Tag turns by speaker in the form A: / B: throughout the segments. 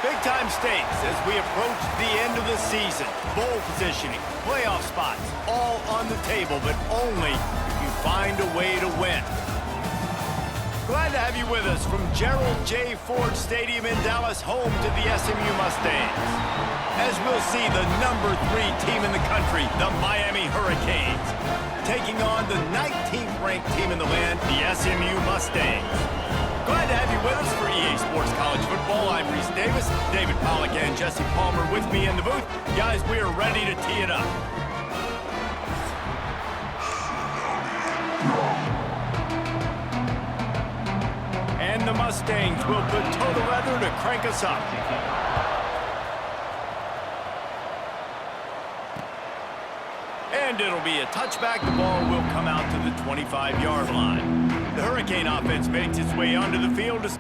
A: Big-time stakes as we approach the end of the season. Bowl positioning, playoff spots, all on the table, but only if you find a way to win. Glad to have you with us from Gerald J. Ford Stadium in Dallas, home to the SMU Mustangs. As we'll see the #3 team in the country, the Miami Hurricanes, taking on the 19th ranked team in the land, the SMU Mustangs. Glad to have you with us for EA Sports College Football. I'm Reese Davis, David Pollack and Jesse Palmer with me in the booth. Guys, we are ready to tee it up. And the Mustangs will put toe to leather to crank us up. And it'll be a touchback. The ball will come out to the 25-yard line. The Hurricane offense makes its way onto the field to...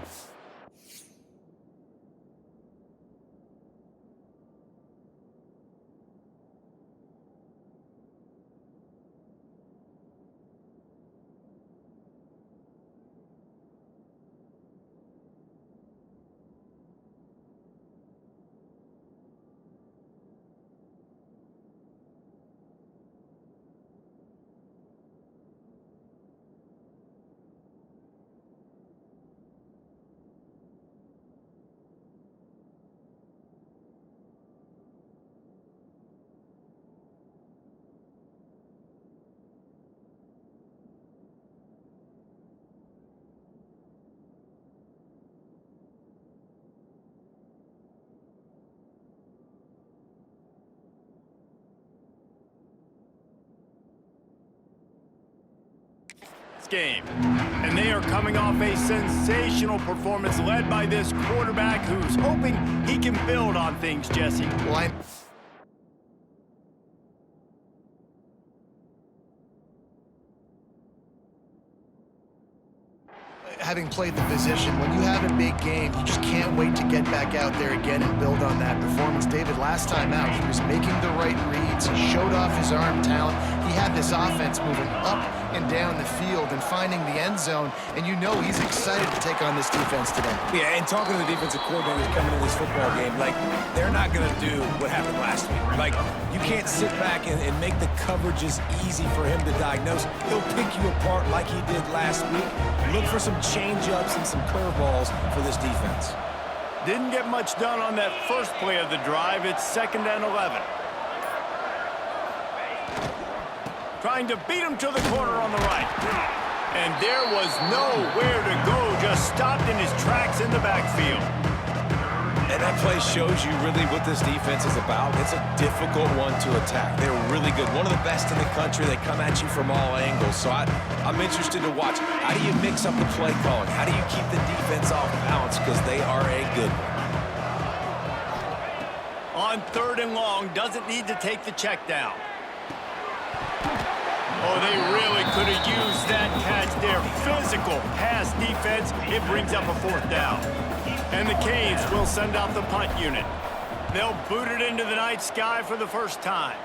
A: game. And they are coming off a sensational performance led by this quarterback who's hoping he can build on things, Jesse.
B: Having played the position, when you have a big game, you just can't wait to get back out there again and build on that performance. David, last time out, he was making the right reads. He showed off his arm talent. He had this offense moving up and down the field and finding the end zone, and you know he's excited to take on this defense today.
C: Yeah, and talking to the defensive coordinators coming into this football game, like, they're not going to do what happened last week. Like, you can't sit back and make the coverages easy for him to diagnose. He'll pick you apart like he did last week. Look for some change-ups and some curveballs for this defense.
A: Didn't get much done on that first play of the drive. It's 2nd and 11. Trying to beat him to the corner on the right. And there was nowhere to go, just stopped in his tracks in the backfield.
C: And that play shows you really what this defense is about. It's a difficult one to attack. They're really good. One of the best in the country. They come at you from all angles. So I'm interested to watch. How do you mix up the play calling? How do you keep the defense off balance? Because they are a good one.
A: On 3rd and long, doesn't need to take the check down. Oh, they really could have used that catch there. Physical pass defense. It brings up a 4th down. And the Canes will send out the punt unit. They'll boot it into the night sky for the first time.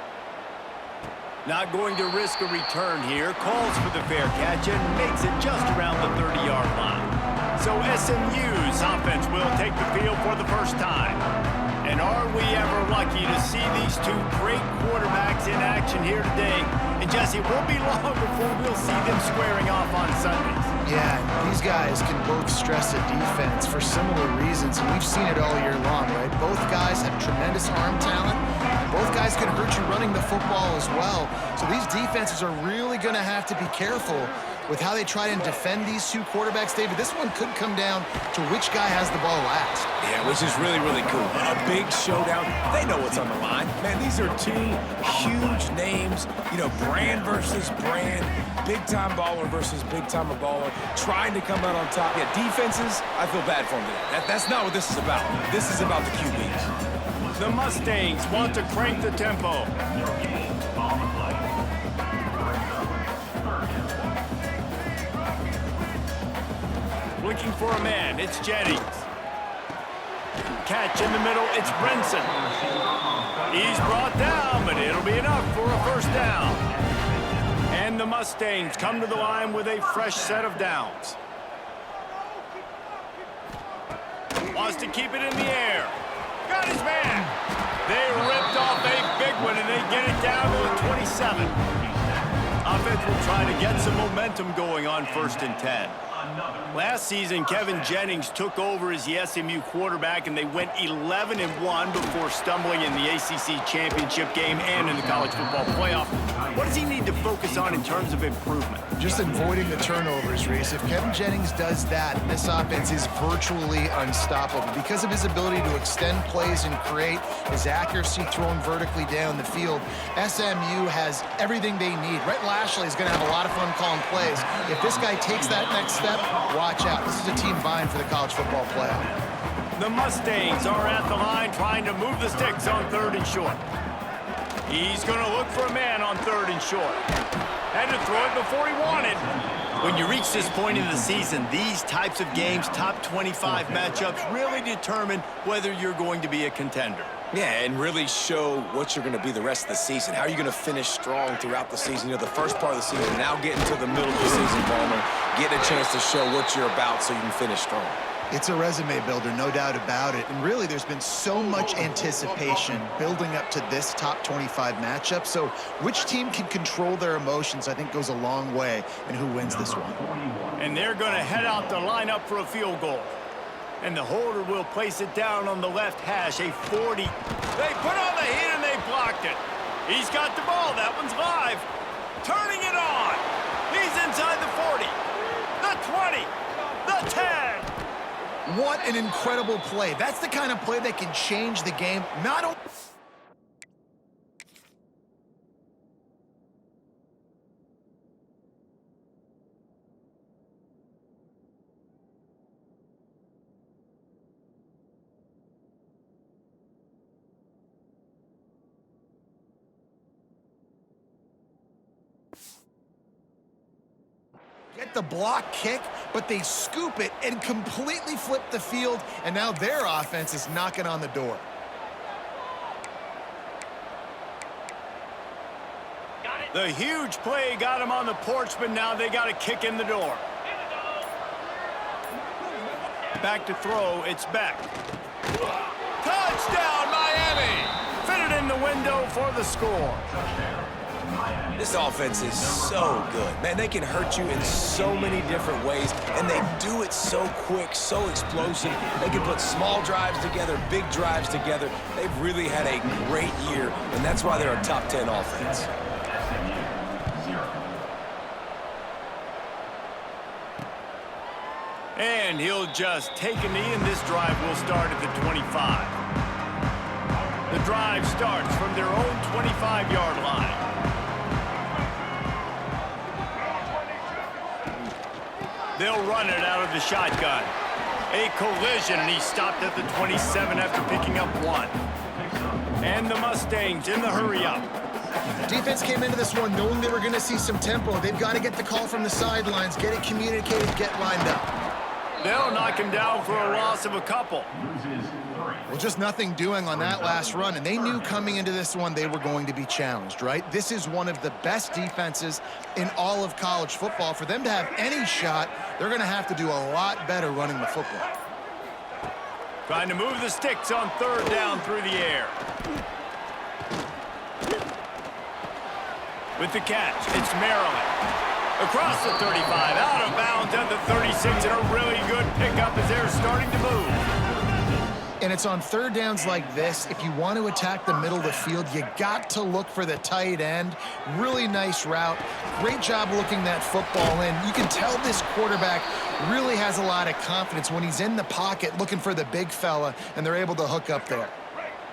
A: Not going to risk a return here. Calls for the fair catch and makes it just around the 30-yard line. So SMU's offense will take the field for the first time. And are we ever lucky to see these two great quarterbacks in action here today? And Jesse, it won't be long before we'll see them squaring off on Sundays.
B: Yeah, these guys can both stress a defense for similar reasons, and we've seen it all year long, right? Both guys have tremendous arm talent, and both guys can hurt you running the football as well. So these defenses are really going to have to be careful with how they try and defend these two quarterbacks. David, this one could come down to which guy has the ball last.
C: Yeah, which is really, really cool. A big showdown. They know what's on the line. Man, these are two huge names. You know, brand versus brand. Big-time baller versus big-time baller. Trying to come out on top. Yeah, defenses, I feel bad for them today. That's not what this is about. This is about the QBs.
A: The Mustangs want to crank the tempo. Looking for a man, it's Jennings. Catch in the middle, it's Brinson. He's brought down, but it'll be enough for a 1st down. And the Mustangs come to the line with a fresh set of downs. Wants to keep it in the air. got his man. They ripped off a big one, and they get it down to the 27. Offense will try to get some momentum going on 1st and 10. Last season, Kevin Jennings took over as the SMU quarterback, and they went 11-1 before stumbling in the ACC championship game and in the college football playoff. What does he need to focus on in terms of improvement?
B: Just avoiding the turnovers, Reese. If Kevin Jennings does that, this offense is virtually unstoppable because of his ability to extend plays and create, his accuracy throwing vertically down the field. SMU has everything they need. Rhett Lashley is going to have a lot of fun calling plays. If this guy takes that next step, watch out. This is a team vying for the college football playoff.
A: The Mustangs are at the line trying to move the sticks on 3rd and short. He's going to look for a man on 3rd and short. Had to throw it before he wanted. When you reach this point in the season, these types of games, top 25 matchups, really determine whether you're going to be a contender.
C: Yeah, and really show what you're going to be the rest of the season. How are you going to finish strong throughout the season? You know, the first part of the season, now getting to the middle of the season, Ballmer, getting a chance to show what you're about so you can finish strong.
B: It's a resume builder, no doubt about it. And really, there's been so much anticipation building up to this top 25 matchup. So which team can control their emotions, I think, goes a long way in who wins this one.
A: And they're going to head out to line up for a field goal. And the holder will place it down on the left hash, a 40. They put on the heat and they blocked it. He's got the ball. That one's live. Turning it on. He's inside the 40, the 20, the 10.
B: What an incredible play. That's the kind of play that can change the game. Not only... get the block kick, but they scoop it and completely flip the field, and now their offense is knocking on the door.
A: The huge play got him on the porch, but now they got a kick in the door. Back to throw, it's Beck. Touchdown, Miami! Fitted in the window for the score.
C: This offense is so good. Man, they can hurt you in so many different ways, and they do it so quick, so explosive. They can put small drives together, big drives together. They've really had a great year, and that's why they're a top 10 offense.
A: And he'll just take a knee, and this drive will start at the 25. The drive starts from their own 25-yard line. They'll run it out of the shotgun. A collision, and he stopped at the 27 after picking up 1. And the Mustangs in the hurry-up.
B: Defense came into this one knowing they were going to see some tempo. They've got to get the call from the sidelines, get it communicated, get lined up.
A: They'll knock him down for a loss of a couple.
B: Well, just nothing doing on that last run, and they knew coming into this one they were going to be challenged, right? This is one of the best defenses in all of college football. For them to have any shot, they're going to have to do a lot better running the football.
A: Trying to move the sticks on 3rd down through the air. With the catch, it's Maryland. Across the 35, out of bounds at the 36, and a really good pickup as they're starting to move.
B: And it's on 3rd downs like this. If you want to attack the middle of the field, you got to look for the tight end. Really nice route. Great job looking that football in. You can tell this quarterback really has a lot of confidence when he's in the pocket looking for the big fella, and they're able to hook up there.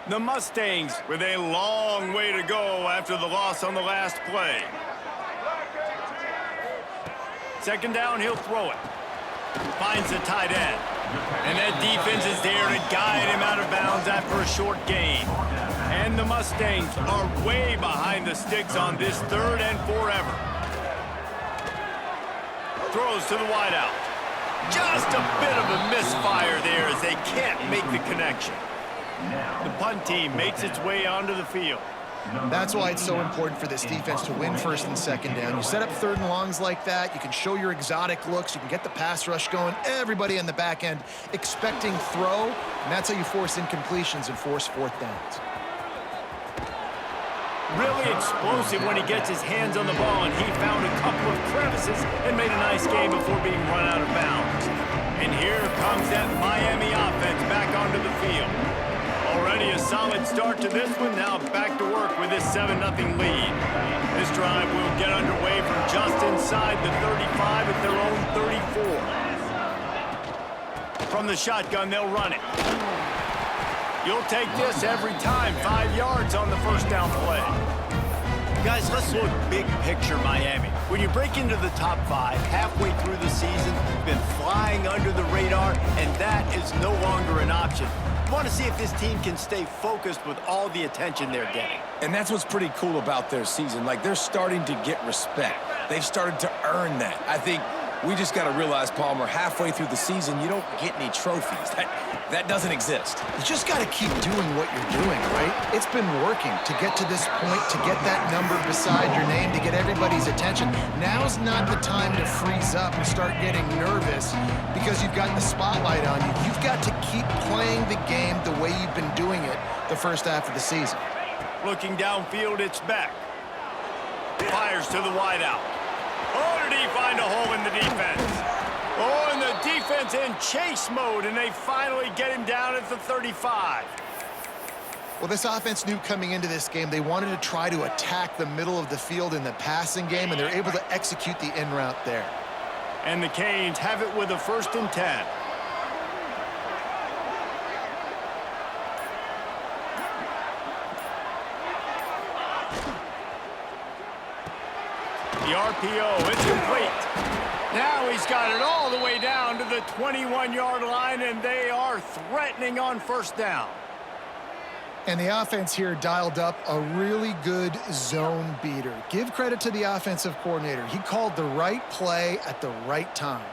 A: The Mustangs with a long way to go after the loss on the last play. 2nd down, he'll throw it. Finds the tight end. And that defense is there to guide him out of bounds after a short gain. And the Mustangs are way behind the sticks on this 3rd and forever. Throws to the wideout. Just a bit of a misfire there as they can't make the connection. The punt team makes its way onto the field.
B: That's why it's so important for this defense to win first and second down. You set up third and longs like that, you can show your exotic looks, you can get the pass rush going, everybody on the back end expecting throw, and that's how you force incompletions and force fourth downs.
A: Really explosive when he gets his hands on the ball, and he found a couple of crevices and made a nice game before being run out of bounds. And here comes that Miami offense back onto the field. Already a solid start to this one. Now back to work with this 7-0 lead. This drive will get underway from just inside the 35 at their own 34. From the shotgun, they'll run it. You'll take this every time. 5 yards on the first down play. Guys, let's look big picture Miami. When you break into the top 5 halfway through the season, you've been flying under the radar, and that is no longer an option. You want to see if this team can stay focused with all the attention they're getting.
C: And that's what's pretty cool about their season. Like, they're starting to get respect. They've started to earn that. I think we just got to realize, Palmer, halfway through the season, you don't get any trophies. That doesn't exist.
B: You just got to keep doing what you're doing, right? It's been working to get to this point, to get that number beside your name, to get everybody's attention. Now's not the time to freeze up and start getting nervous because you've got the spotlight on you. You've got to keep playing the game the way you've been doing it the first half of the season.
A: Looking downfield, it's back. Fires to the wideout. Oh, did he find a hole in the defense? Oh, and the defense in chase mode, and they finally get him down at the 35.
B: Well, this offense knew coming into this game they wanted to try to attack the middle of the field in the passing game, and they're able to execute the in route there.
A: And the Canes have it with a 1st and 10. The RPO, it's complete. Now he's got it all the way down to the 21-yard line, and they are threatening on first down.
B: And the offense here dialed up a really good zone beater. Give credit to the offensive coordinator. He called the right play at the right time.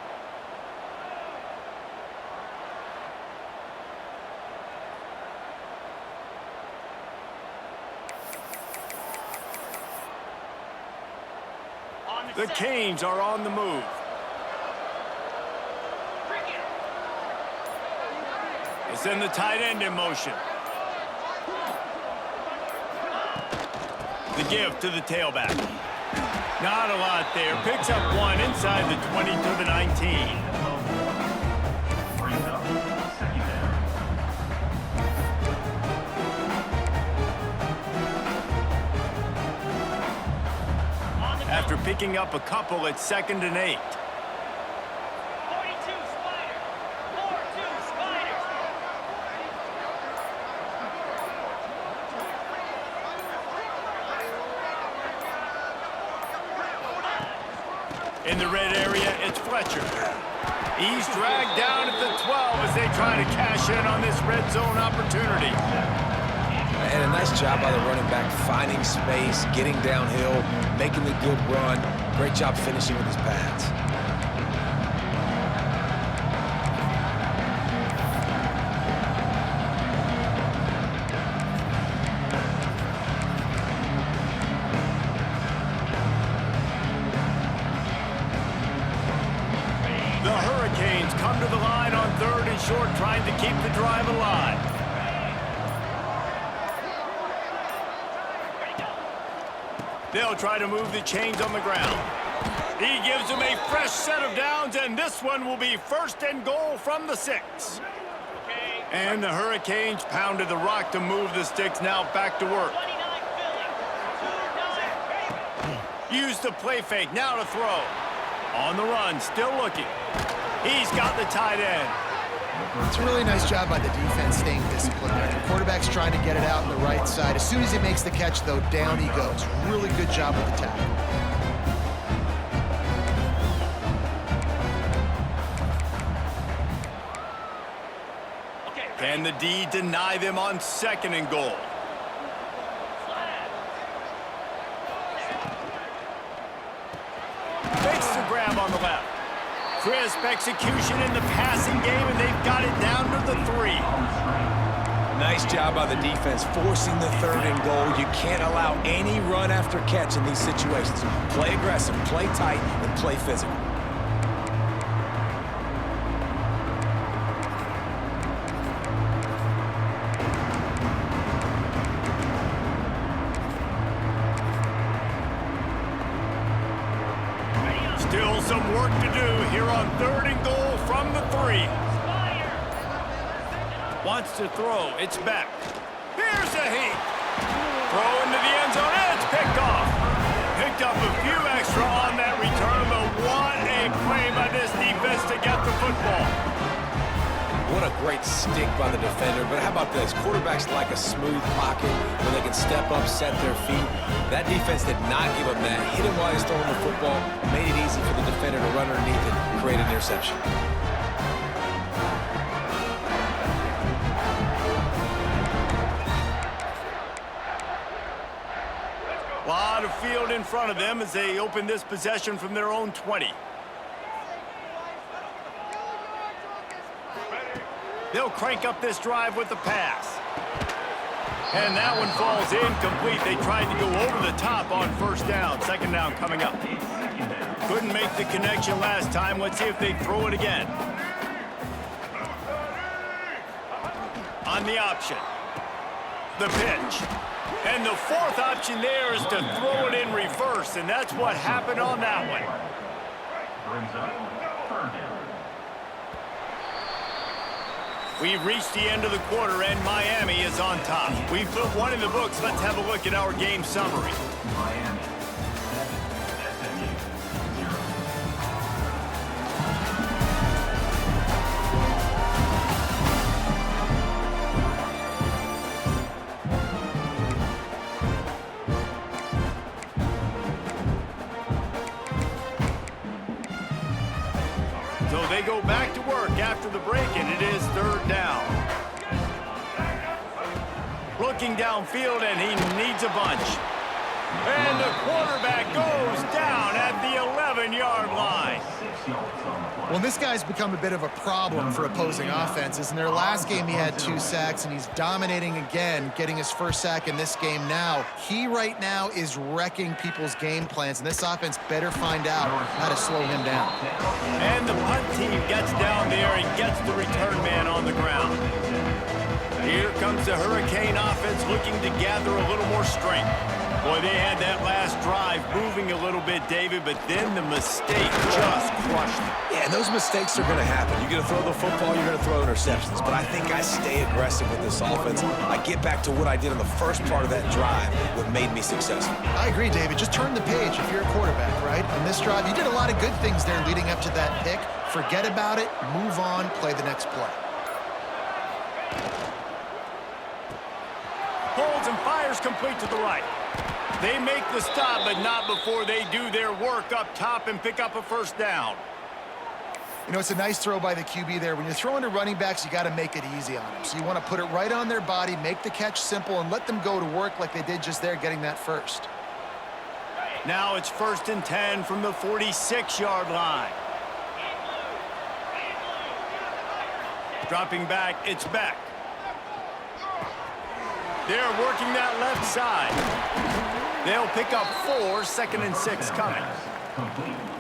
A: The Canes are on the move. They send the tight end in motion. The give to the tailback. Not a lot there. Picks up one inside the 20 to the 19. After picking up a couple at 2nd and 8.
D: 42 Spiders. 4-2 Spiders.
A: In the red area, it's Fletcher. He's dragged down at the 12 as they try to cash in on this red zone opportunity.
C: And a nice job by the running back, finding space, getting downhill, making the good run. Great job finishing with his pads.
A: The Hurricanes come to the line on 3rd and short, trying to keep the drive alive. They'll try to move the chains on the ground. He gives them a fresh set of downs, and this one will be 1st and goal from the 6. And the Hurricanes pounded the rock to move the sticks. Now back to work. Use the play fake. Now to throw. On the run, still looking. He's got the tight end.
B: It's a really nice job by the defense staying disciplined there. The quarterback's trying to get it out on the right side. As soon as he makes the catch, though, down he goes. Really good job with the tackle.
A: Can the D deny them on 2nd and goal? Makes the grab on the left. Crisp execution in the passing game, and they've got it down to the 3.
C: Nice job by the defense forcing the 3rd and goal. You can't allow any run after catch in these situations. Play aggressive, play tight, and play physical.
A: Still some work to do here on 3rd and goal from the 3. Wants to throw. It's back. Here's a heat. Throw into the end zone. And it's picked off. Picked up a few extra on that return, but what a play by this defense to get the football.
C: What a great stick by the defender. But how about this? Quarterbacks like a smooth pocket where they can step up, set their feet. That defense did not give him that. Hit him while he's throwing the football. Made it easy for the defender to run underneath and create an interception.
A: A lot of field in front of them as they open this possession from their own 20. They'll crank up this drive with the pass. And that one falls incomplete. They tried to go over the top on 1st down. 2nd down coming up. Couldn't make the connection last time. Let's see if they throw it again. On the option. The pitch. And the 4th option there is to throw it in reverse, and that's what happened on that one. We've reached the end of the quarter, and Miami is on top. We've put one in the books. Let's have a look at our game summary.
E: Miami, 7, SMU, 0.
A: So they go back to work after the break, and it is 3rd down. Looking downfield, and he needs a bunch. And the quarterback goes down at the 11-yard line.
B: Well, this guy's become a bit of a problem for opposing offenses. In their last game, he had 2 sacks, and he's dominating again, getting his 1st sack in this game now. He right now is wrecking people's game plans, and this offense better find out how to slow him down.
A: And the punt team gets down there and gets the return man on the ground. Here comes the Hurricane offense looking to gather a little more strength. Boy, they had that last drive moving a little bit, David, but then the mistake just crushed them.
C: Yeah, and those mistakes are going to happen. You're going to throw the football, you're going to throw interceptions. But I think I stay aggressive with this offense. I get back to what I did in the first part of that drive, what made me successful.
B: I agree, David. Just turn the page if you're a quarterback, right? On this drive, you did a lot of good things there leading up to that pick. Forget about it, move on, play the next play.
A: Holds and fires complete to the right. They make the stop, but not before they do their work up top and pick up a 1st down.
B: You know, it's a nice throw by the QB there. When you're throwing to running backs, you got to make it easy on them. So you want to put it right on their body, make the catch simple, and let them go to work like they did just there, getting that 1st.
A: Now it's 1st and 10 from the 46-yard line. Dropping back, it's back. They're working that left side. They'll pick up 4, 2nd and 6 coming.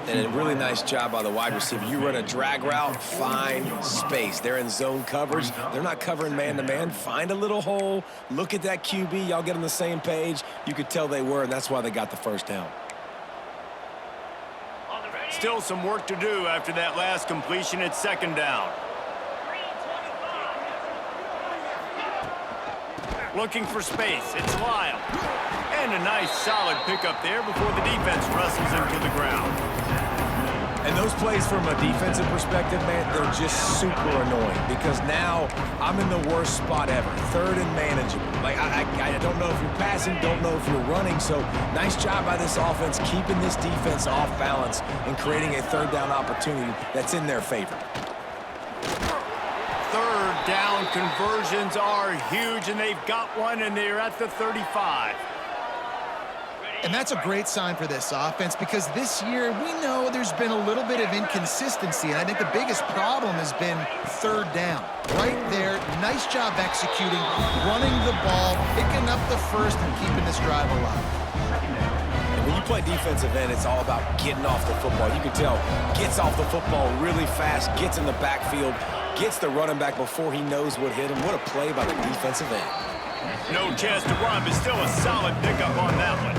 C: And a really nice job by the wide receiver. You run a drag route, find space. They're in zone coverage. They're not covering man-to-man. Find a little hole. Look at that QB. Y'all get on the same page. You could tell they were, and that's why they got the 1st down.
A: Still some work to do after that last completion. It's 2nd down. Looking for space. It's Lyle. And a nice solid pickup there before the defense wrestles him to the ground.
C: And those plays from a defensive perspective, man, they're just super annoying because now I'm in the worst spot ever. 3rd and manageable. Like, I don't know if you're passing, don't know if you're running. So nice job by this offense keeping this defense off balance and creating a 3rd down opportunity that's in their favor.
A: 3rd down conversions are huge, and they've got one, and they're at the 35.
B: And that's a great sign for this offense because this year we know there's been a little bit of inconsistency, and I think the biggest problem has been third down. Right there, nice job executing, running the ball, picking up the first, and keeping this drive alive.
C: When you play defensive end, it's all about getting off the football. You can tell, gets off the football really fast, gets in the backfield, gets the running back before he knows what hit him. What a play by the defensive end.
A: No chance to run, but still a solid pickup on that one.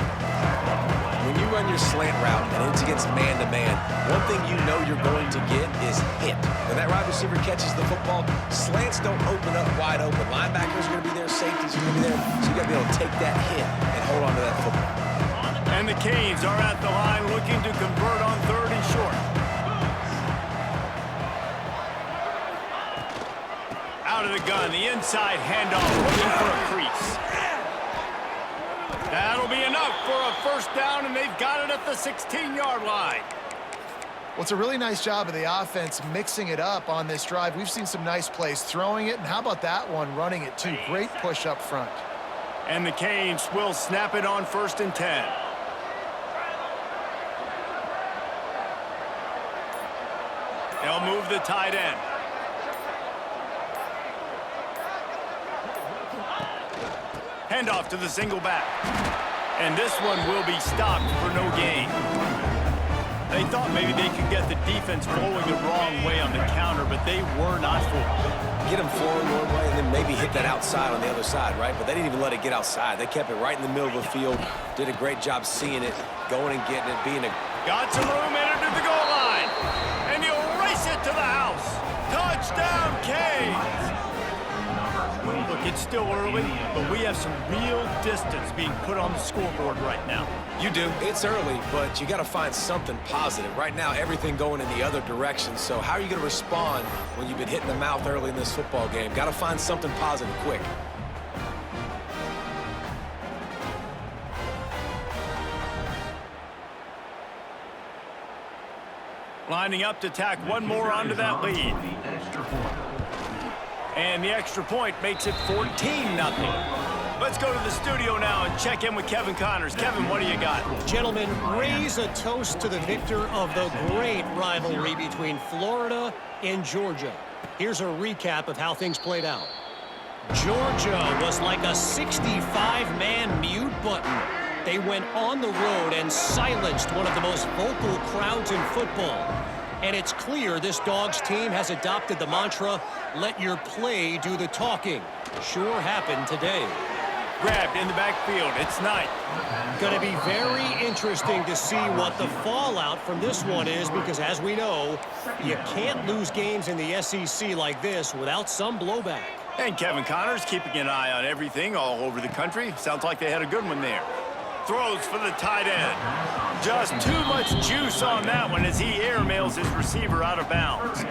C: When you run your slant route and it's against man-to-man, one thing you know you're going to get is hit. When that wide receiver catches the football, slants don't open up wide open. Linebackers are going to be there, safeties are going to be there, so you got to be able to take that hit and hold on to that football.
A: And the Canes are at the line looking to convert on 3rd and short. Out of the gun, the inside handoff, looking for a crease. That'll be enough for a first down, and they've got it at the 16-yard line.
B: Well, it's a really nice job of the offense mixing it up on this drive. We've seen some nice plays throwing it, and how about that one running it too? Great push up front.
A: And the Canes will snap it on 1st and 10. They'll move the tight end. Handoff to the single back. And this one will be stopped for no gain. They thought maybe they could get the defense flowing the wrong way on the counter, but they were not fooled.
C: Get them flowing one way and then maybe hit that outside on the other side, right? But they didn't even let it get outside. They kept it right in the middle of the field. Did a great job seeing it, going and getting it, being a...
A: Got some room, entered to the goal line. And he'll race it to the house. Touchdown, Canes! Look, it's still early, but we have some real distance being put on the scoreboard right now.
C: You do. It's early, but you got to find something positive. Right now, everything going in the other direction. So how are you going to respond when you've been hitting the mouth early in this football game? Got to find something positive quick.
A: Lining up to tack one more onto that lead. And the extra point makes it 14-0. Let's go to the studio now and check in with Kevin Connors. Kevin, what do you got?
F: Gentlemen, raise a toast to the victor of the great rivalry between Florida and Georgia. Here's a recap of how things played out. Georgia was like a 65-man mute button. They went on the road and silenced one of the most vocal crowds in football. And it's clear this Dogs team has adopted the mantra, let your play do the talking. Sure happened today.
A: Grabbed in the backfield. It's Knight.
F: Going to be very interesting to see what the fallout from this one is because, as we know, you can't lose games in the SEC like this without some blowback.
A: And Kevin Connors keeping an eye on everything all over the country. Sounds like they had a good one there. Throws for the tight end. Just too much juice on that one as he airmails his receiver out of bounds.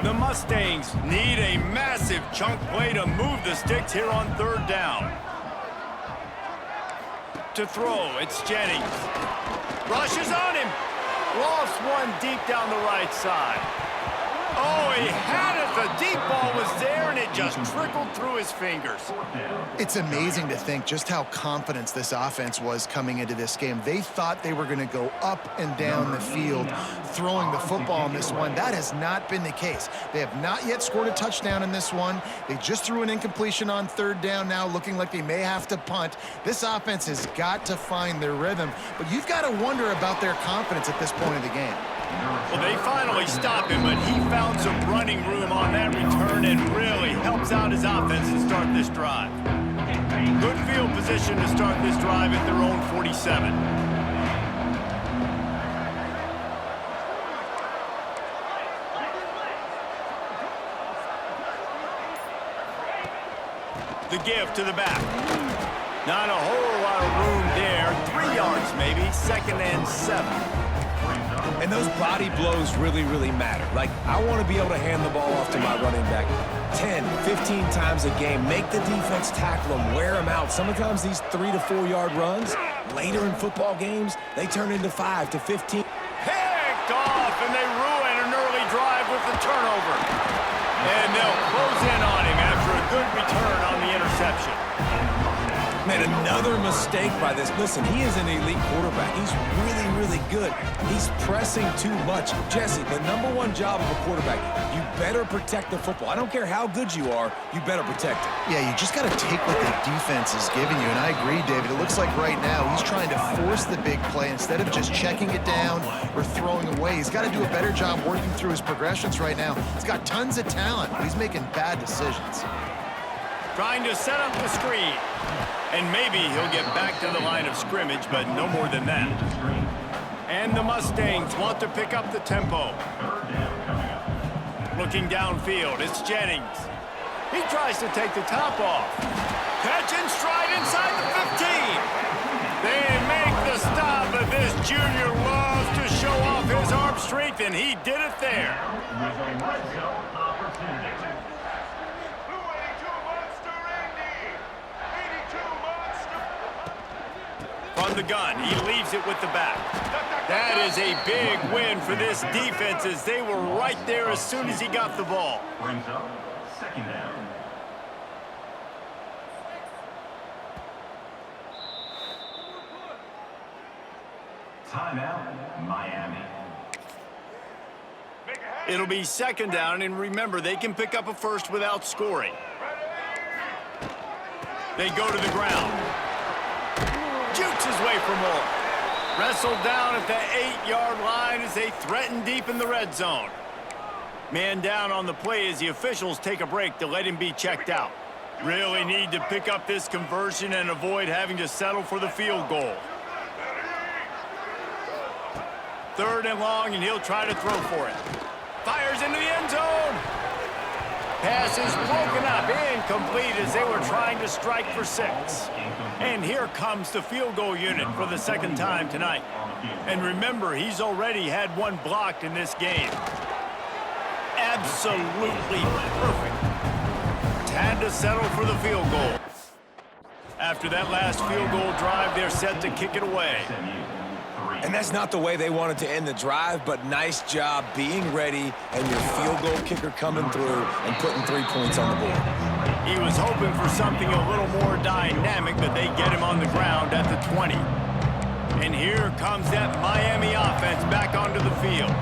A: The Mustangs need a massive chunk play to move the sticks here on 3rd down. To throw, it's Jennings. Rushes on him. Lost one deep down the right side. Oh, he had it. The deep ball was there, and it just trickled through his fingers.
B: It's amazing to think just how confident this offense was coming into this game. They thought they were going to go up and down the field throwing the football in this one. That has not been the case. They have not yet scored a touchdown in this one. They just threw an incompletion on 3rd down now, looking like they may have to punt. This offense has got to find their rhythm, but you've got to wonder about their confidence at this point of the game.
A: Well, they finally stopped him, but he found some running room on that return and really helps out his offense to start this drive. Good field position to start this drive at their own 47. The give to the back. Not a whole lot of room there. 3 yards maybe, 2nd and 7.
C: And those body blows really, really matter. Like, I want to be able to hand the ball off to my running back 10, 15 times a game. Make the defense tackle them, wear them out. Sometimes these 3 to 4 yard runs, later in football games, they turn into 5 to 15.
A: Picked off, and they ruin an early drive with the turnover. And they'll close in on him after a good return on the interception.
C: Man, another mistake by this. Listen, he is an elite quarterback. He's really, really good. He's pressing too much. Jesse, the #1 job of a quarterback, you better protect the football. I don't care how good you are, you better protect it.
B: Yeah, you just got to take what the defense is giving you, and I agree, David. It looks like right now he's trying to force the big play instead of just checking it down or throwing away. He's got to do a better job working through his progressions right now. He's got tons of talent, but he's making bad decisions.
A: Trying to set up the screen. And maybe he'll get back to the line of scrimmage, but no more than that. And the Mustangs want to pick up the tempo. Looking downfield, it's Jennings. He tries to take the top off. Catch and stride inside the 15. They make the stop, but this junior loves to show off his arm strength, and he did it there. From the gun, he leaves it with the back. That is a big win for this defense as they were right there as soon as he got the ball.
E: Brings up second down. Timeout, Miami.
A: It'll be second down, and remember, they can pick up a first without scoring. They go to the ground. Jukes his way for more. Wrestled down at the 8-yard line as they threaten deep in the red zone. Man down on the play as the officials take a break to let him be checked out. Really need to pick up this conversion and avoid having to settle for the field goal. Third and long, and he'll try to throw for it. Fires into the end zone. Pass is broken up, incomplete as they were trying to strike for 6. And here comes the field goal unit for the second time tonight. And remember, he's already had one blocked in this game. Absolutely perfect. Had to settle for the field goal. After that last field goal drive, they're set to kick it away.
C: And that's not the way they wanted to end the drive, but nice job being ready and your field goal kicker coming through and putting 3 points on the board.
A: He was hoping for something a little more dynamic, but they get him on the ground at the 20. And here comes that Miami offense back onto the field.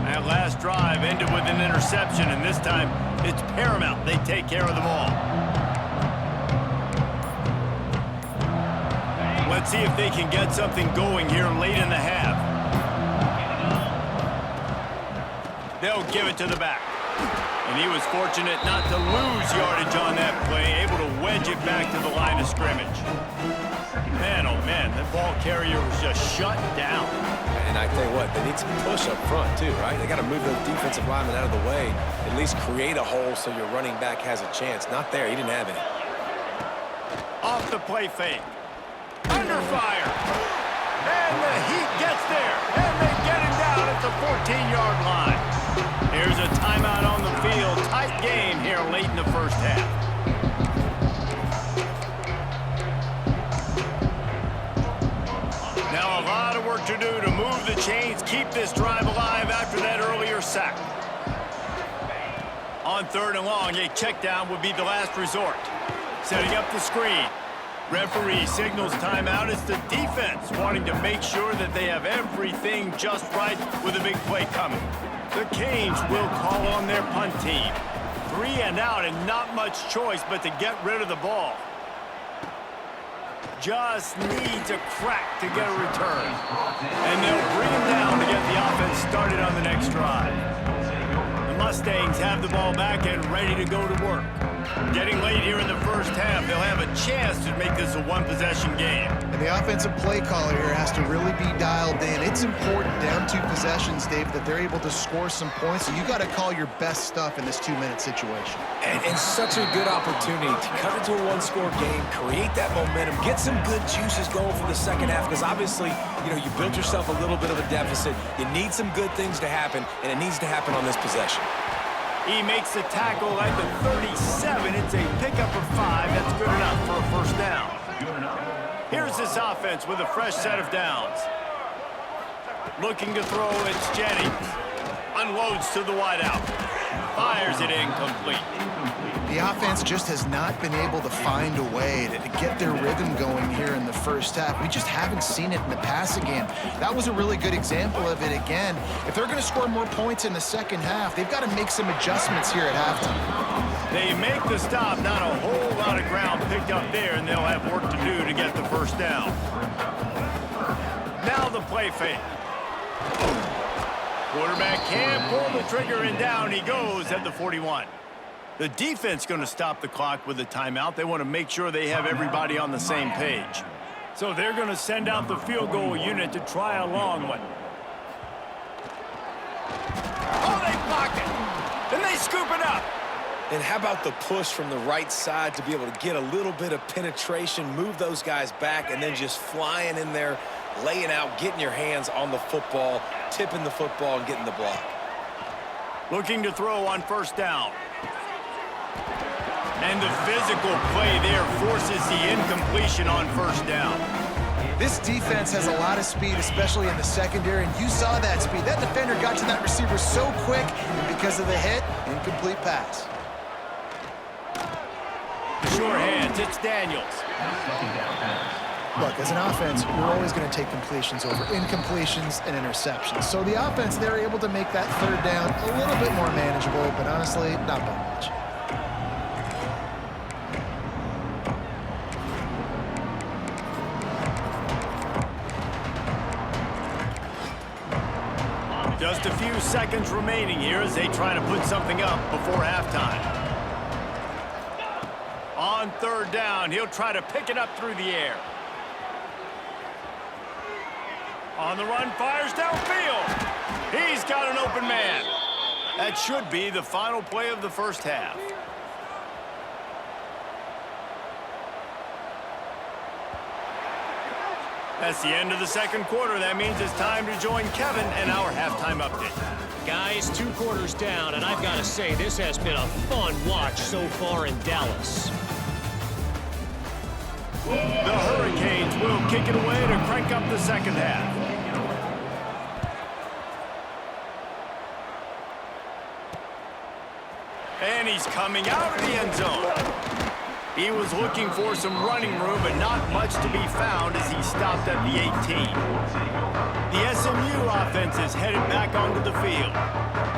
A: That last drive ended with an interception, and this time it's paramount they take care of the ball. Let's see if they can get something going here late in the half. They'll give it to the back. And he was fortunate not to lose yardage on that play, able to wedge it back to the line of scrimmage. Man, oh man, that ball carrier was just shut down.
C: And I tell you what, they need some push up front too, right? They got to move those defensive linemen out of the way, at least create a hole so your running back has a chance. Not there, he didn't have any.
A: Off the play fake. Under fire. And the heat gets there. And they get him down at the 14-yard line. Here's a timeout on the field. Tight game here late in the first half. Now a lot of work to do to move the chains, keep this drive alive after that earlier sack. On third and long, a check down would be the last resort. Setting up the screen. Referee signals timeout. It's the defense wanting to make sure that they have everything just right with a big play coming. The Canes will call on their punt team. 3 and out and not much choice but to get rid of the ball. Just needs a crack to get a return. And they'll bring him down to get the offense started on the next drive. The Mustangs have the ball back and ready to go to work. Getting late here in the first half, they'll have a chance to make this a one-possession game.
B: And the offensive play caller here has to really be dialed in. It's important down 2 possessions, Dave, that they're able to score some points. So you got to call your best stuff in this 2-minute situation.
C: And such a good opportunity to cut into a 1-score game, create that momentum, get some good juices going for the second half, because obviously, you know, you built yourself a little bit of a deficit. You need some good things to happen, and it needs to happen on this possession.
A: He makes the tackle at the 37. It's a pickup of 5. That's good enough for a first down. Here's this offense with a fresh set of downs. Looking to throw, it's Jennings. Unloads to the wideout. fires it incomplete.
B: The offense just has not been able to find a way to get their rhythm going here in the first half. We just haven't seen it in the passing game. That was a really good example of it again. If they're going to score more points in the second half, they've got to make some adjustments here at halftime.
A: They make the stop, not a whole lot of ground picked up there, and they'll have work to do to get the first down. Now the play fake. Quarterback can't pull the trigger, and down he goes at the 41. The defense going to stop the clock with a timeout. They want to make sure they have everybody on the same page. So they're going to send out the field goal unit to try a long one. Oh, they blocked it. And they scoop it up.
C: And how about the push from the right side to be able to get a little bit of penetration, move those guys back, and then just flying in there, laying out, getting your hands on the football, tipping the football, and getting the block.
A: Looking to throw on first down. And the physical play there forces the incompletion on first down.
B: This defense has a lot of speed, especially in the secondary, and you saw that speed. That defender got to that receiver so quick, and because of the hit, incomplete pass.
A: Sure hands, it's Daniels.
B: Look, as an offense, you're always going to take completions over incompletions and interceptions. So the offense, they're able to make that third down a little bit more manageable, but honestly, not by much.
A: Just a few seconds remaining here as they try to put something up before halftime. On third down, he'll try to pick it up through the air. On the run, fires downfield. He's got an open man. That should be the final play of the first half. That's the end of the second quarter. That means it's time to join Kevin and our halftime update.
F: Guys, 2 quarters down, and I've got to say, this has been a fun watch so far in Dallas.
A: The Hurricanes will kick it away to crank up the second half. And he's coming out of the end zone. He was looking for some running room, but not much to be found as he stopped at the 18. The SMU offense is headed back onto the field.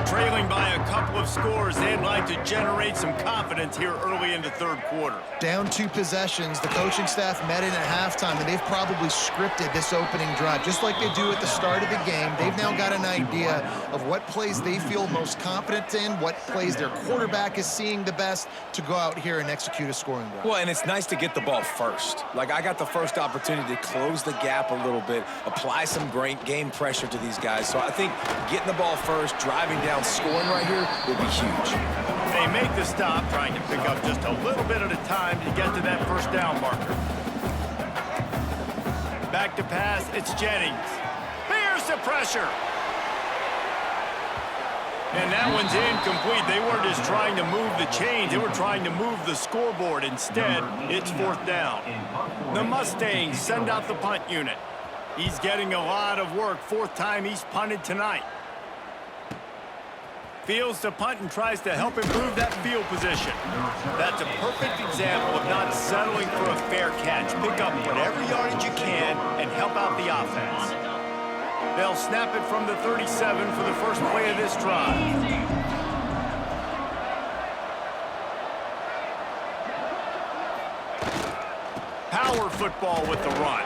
A: Trailing by a couple of scores, they'd like to generate some confidence here early in the third quarter.
B: Down 2 possessions, the coaching staff met in at halftime, and they've probably scripted this opening drive. Just like they do at the start of the game, they've now got an idea of what plays they feel most confident in, what plays their quarterback is seeing the best to go out here and execute a scoring drive.
C: Well, and it's nice to get the ball first. Like, I got the first opportunity to close the gap a little bit, apply some great game pressure to these guys. So I think getting the ball first, driving down, scoring right here would be huge.
A: They make the stop, trying to pick up just a little bit at a time to get to that first down marker. Back to pass, it's Jennings. Here's the pressure. And that one's incomplete. They weren't just trying to move the chains. They were trying to move the scoreboard. Instead, it's fourth down. The Mustangs send out the punt unit. He's getting a lot of work. 4th time he's punted tonight. Fields to punt and tries to help improve that field position. That's a perfect example of not settling for a fair catch. Pick up whatever yardage you can and help out the offense. They'll snap it from the 37 for the first play of this drive. Power football with the run.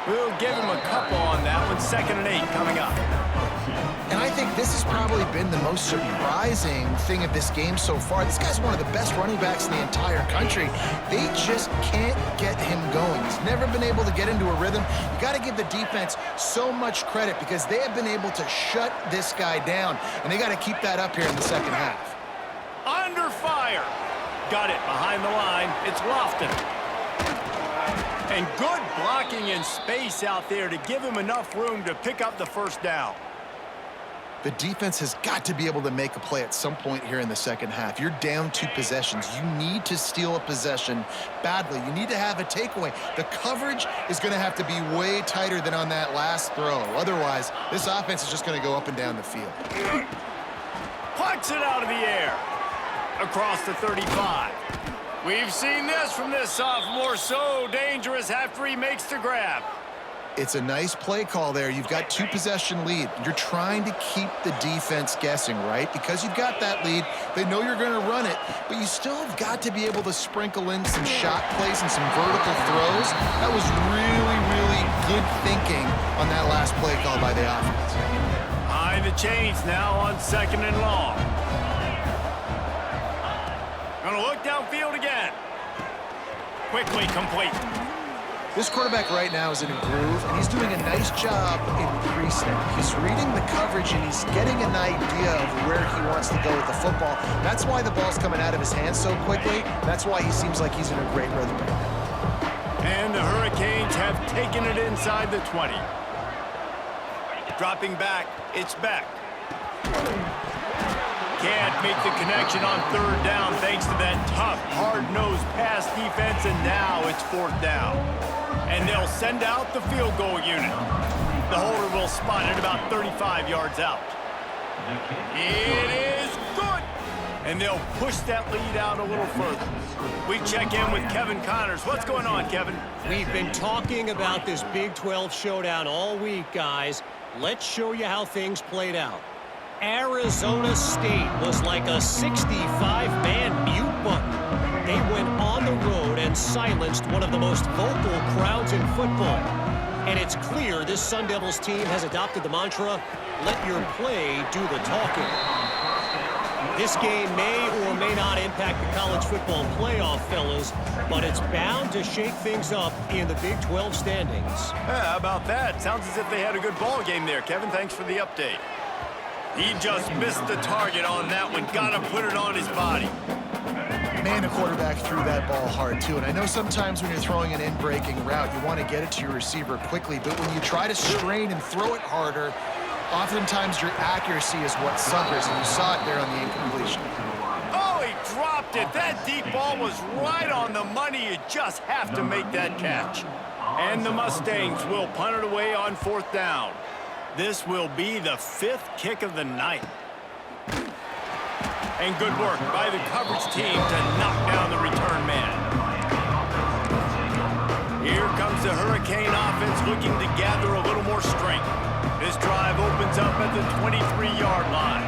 A: We'll give him a couple on that one. 2nd and 8 coming up.
B: And I think this has probably been the most surprising thing of this game so far. This guy's one of the best running backs in the entire country. They just can't get him going. He's never been able to get into a rhythm. You got to give the defense so much credit because they have been able to shut this guy down, and they got to keep that up here in the second half.
A: Under fire. Got it behind the line. It's Lofton. And good blocking in space out there to give him enough room to pick up the first down.
B: The defense has got to be able to make a play at some point here in the second half. You're down 2 possessions. You need to steal a possession badly. You need to have a takeaway. The coverage is going to have to be way tighter than on that last throw. Otherwise, this offense is just going to go up and down the field.
A: Pucks it out of the air. Across the 35. We've seen this from this sophomore, so dangerous after he makes the grab.
B: It's a nice play call there. You've got 2-possession lead. You're trying to keep the defense guessing, right? Because you've got that lead, they know you're going to run it, but you still have got to be able to sprinkle in some shot plays and some vertical throws. That was really, really good thinking on that last play call by the offense.
A: Behind the chains now on 2nd and long. Gonna look downfield again. Quickly complete.
B: This quarterback right now is in a groove, and he's doing a nice job increasing it. He's reading the coverage, and he's getting an idea of where he wants to go with the football. That's why the ball's coming out of his hands so quickly. That's why he seems like he's in a great rhythm right now.
A: And the Hurricanes have taken it inside the 20. Dropping back, it's back. Can't make the connection on 3rd down thanks to that tough, hard-nosed pass defense, and now it's 4th down. And they'll send out the field goal unit. The holder will spot it about 35 yards out. It is good! And they'll push that lead out a little further. We check in with Kevin Connors. What's going on, Kevin?
F: We've been talking about this Big 12 showdown all week, guys. Let's show you how things played out. Arizona State was like a 65-man mute button. They went on the road and silenced one of the most vocal crowds in football. And it's clear this Sun Devils team has adopted the mantra, let your play do the talking. This game may or may not impact the college football playoff, fellas, but it's bound to shake things up in the Big 12 standings.
A: How about that? Sounds as if they had a good ball game there, Kevin. Thanks for the update. He just missed the target on that one. Gotta put it on his body.
B: Man, the quarterback threw that ball hard, too. And I know sometimes when you're throwing an in-breaking route, you want to get it to your receiver quickly. But when you try to strain and throw it harder, oftentimes your accuracy is what suffers. And you saw it there on the incompletion.
A: Oh, he dropped it. That deep ball was right on the money. You just have to make that catch. And the Mustangs will punt it away on 4th down. This will be the 5th kick of the night. And good work by the coverage team to knock down the return man. Here comes the Hurricane offense looking to gather a little more strength. This drive opens up at the 23-yard line.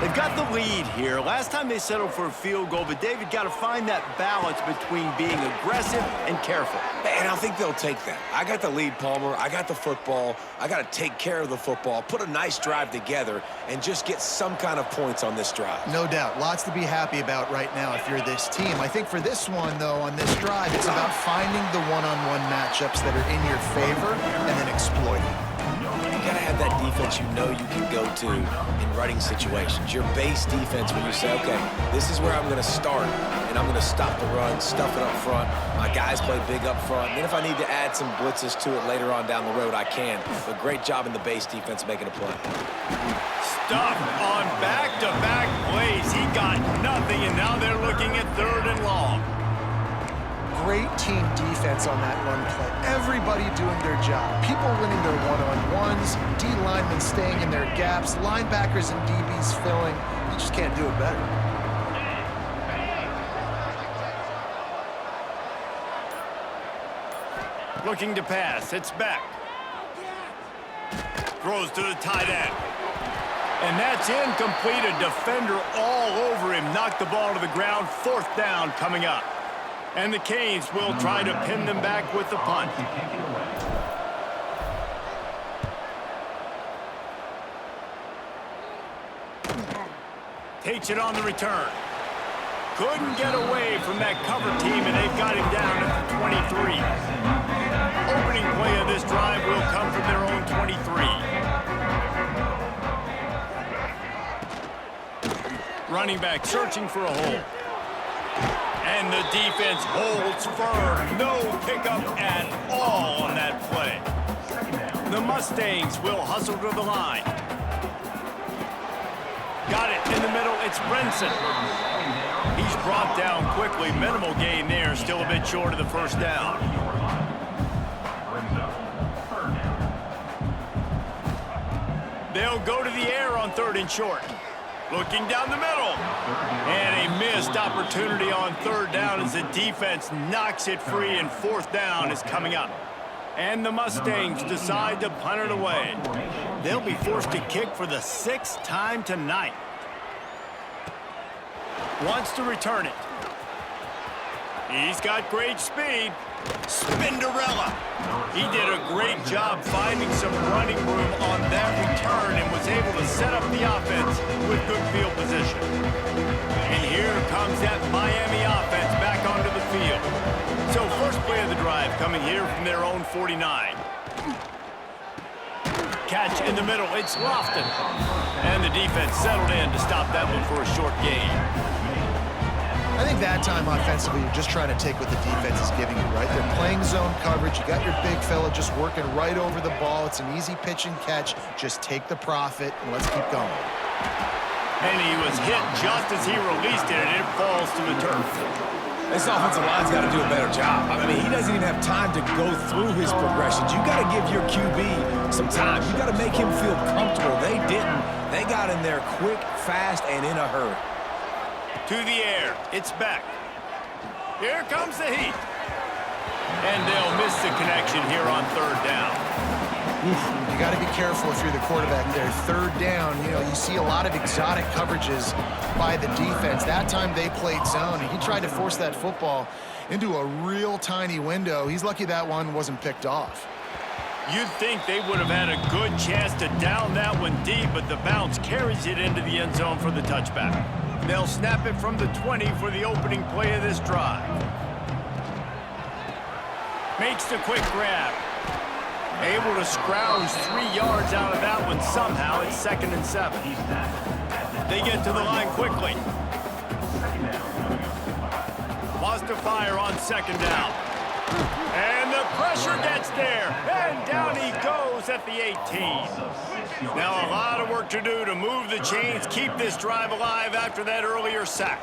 A: They've got the lead here. Last time they settled for a field goal, but David got to find that balance between being aggressive and careful.
C: And I think they'll take that. I got the lead, Palmer. I got the football. I got to take care of the football, put a nice drive together, and just get some kind of points on this drive.
B: No doubt. Lots to be happy about right now if you're this team. I think for this one, though, on this drive, it's about finding the one-on-one matchups that are in your favor and then exploiting.
C: You got to have that defense you know you can go to in running situations. Your base defense where you say, okay, this is where I'm going to start, and I'm going to stop the run, stuff it up front. My guys play big up front. And then if I need to add some blitzes to it later on down the road, I can. But great job in the base defense making a play.
A: Stuff on back-to-back plays. He got nothing, and now they're looking at 3rd and long.
B: Great team defense on that run play. Everybody doing their job. People winning their one-on-ones, D linemen staying in their gaps, linebackers and DBs filling. You just can't do it better.
A: Looking to pass. It's back. Throws to the tight end. And that's incomplete. A defender all over him. Knocked the ball to the ground. 4th down coming up. And the Canes will try to pin them back with the punt. Takes it on the return. Couldn't get away from that cover team, and they've got him down at the 23. Opening play of this drive will come from their own 23. Running back searching for a hole. And the defense holds firm. No pickup at all on that play. The Mustangs will hustle to the line. Got it in the middle. It's Brenson. He's brought down quickly. Minimal gain there. Still a bit short of the 1st down. They'll go to the air on 3rd and short. Looking down the middle. And a missed opportunity on third down as the defense knocks it free, and fourth down is coming up. And the Mustangs decide to punt it away. They'll be forced to kick for the 6th time tonight. Wants to return it. He's got great speed. Spinderella. He did a great job finding some running room on that return and was able to set up the offense with good field position. And here comes that Miami offense back onto the field. So first play of the drive coming here from their own 49. Catch in the middle. It's Lofton. And the defense settled in to stop that one for a short gain.
B: I think that time offensively, you're just trying to take what the defense is giving you, right? They're playing zone coverage. You got your big fella just working right over the ball. It's an easy pitch and catch. Just take the profit and let's keep going.
A: And he was hit just as he released it, and it falls to the turf.
C: This offensive line's got to do a better job. I mean, he doesn't even have time to go through his progressions. You got to give your QB some time. You got to make him feel comfortable. They didn't. They got in there quick, fast, and in a hurry.
A: To the air. It's back. Here comes the heat. And they'll miss the connection here on third down.
B: You got to be careful if you're the quarterback there. Third down, you see a lot of exotic coverages by the defense. That time they played zone, and he tried to force that football into a real tiny window. He's lucky that one wasn't picked off.
A: You'd think they would have had a good chance to down that one deep, but the bounce carries it into the end zone for the touchback. They'll snap it from the 20 for the opening play of this drive. Makes the quick grab. Able to scrounge 3 yards out of that one somehow. It's 2nd and 7. They get to the line quickly. Wants to fire on 2nd down. And the pressure gets there. And down he goes at the 18. Now a lot of work to do to move the chains, keep this drive alive after that earlier sack.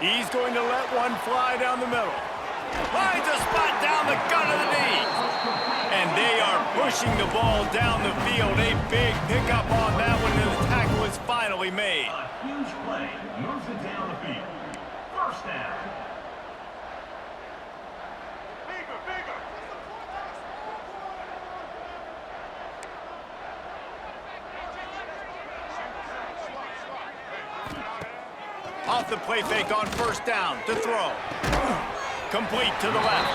A: He's going to let one fly down the middle. Finds a spot down the gut of the knee. And they are pushing the ball down the field. A big pickup on that one, and the tackle is finally made.
E: A huge play moves it down the field. First down.
A: Off the play fake on first down to throw. Complete to the left.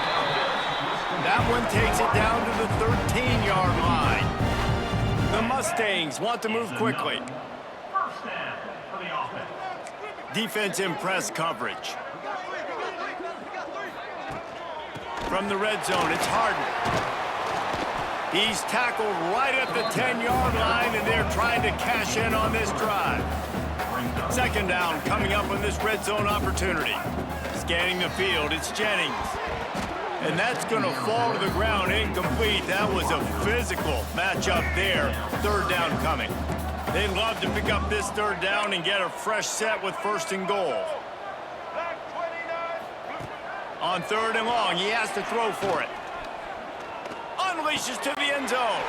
A: That one takes it down to the 13-yard line. The Mustangs want to move quickly.
E: First down for the offense.
A: Defense in press coverage. From the red zone, it's Harden. He's tackled right at the 10-yard line, and they're trying to cash in on this drive. 2nd down coming up on this red zone opportunity. Scanning the field, it's Jennings. And that's going to fall to the ground incomplete. That was a physical matchup there. 3rd down coming. They'd love to pick up this 3rd down and get a fresh set with 1st and goal. On 3rd and long, he has to throw for it. Unleashes to the end zone.